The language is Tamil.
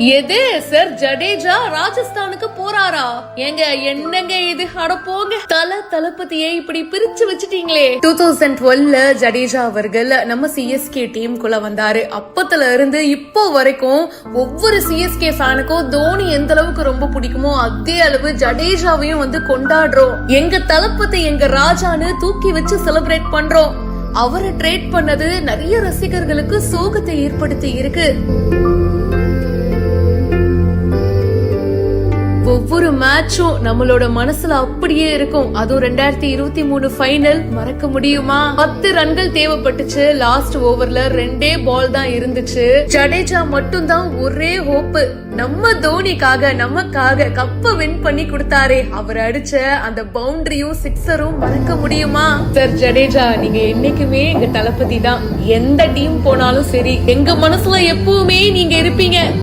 எது சார் ஜடேஜா ராஜஸ்தானுக்கு போறாரா? ஏங்க என்னங்க இது? அட போங்க, தளபதியை இப்படி பிரிச்சு வச்சுட்டீங்களே. 2012 ஜடேஜா அவர்கள் நம்ம சிஎஸ்கே டீமுக்குள்ள வந்தாரு. அப்பத்துல இருந்து இப்போ வரைக்கும் ஒவ்வொரு சிஎஸ்கே ஃபேனுக்கும் தோனி எந்த அளவுக்கு ரொம்ப பிடிக்குமோ அதே அளவு ஜடேஜாவையும் கொண்டாடுறோம். எங்க தளபதி எங்க ராஜான்னு தூக்கி வச்சு செலிப்ரேட் பண்றோம். அவரை ட்ரேட் பண்ணது நிறைய ரசிகர்களுக்கு சோகத்தை ஏற்படுத்தி இருக்கு. ஒவ்வொரு மேட்சும் நம்மளோட மனசுல அப்படியே இருக்கும். அதுவும் 2023 ஃபைனல் மறக்க முடியுமா? 10 ரன்கள் தேவைப்பட்டுச்சு. லாஸ்ட் ஓவர்ல 2 பால் தான் இருந்துச்சு. ஜடேஜா மட்டும் தான் ஒரே ஹோப். நம்ம தோனிக்காக நமக்காக கப்ப வின் பண்ணி கொடுத்தாரே, அவர் அடிச்ச அந்த பவுண்டரியும் சிக்ஸரும் மறக்க முடியுமா? சார் ஜடேஜா, நீங்க என்னைக்குமே எங்க தளபதி தான். எந்த டீம் போனாலும் சரி, எங்க மனசுல எப்பவுமே நீங்க இருப்பீங்க.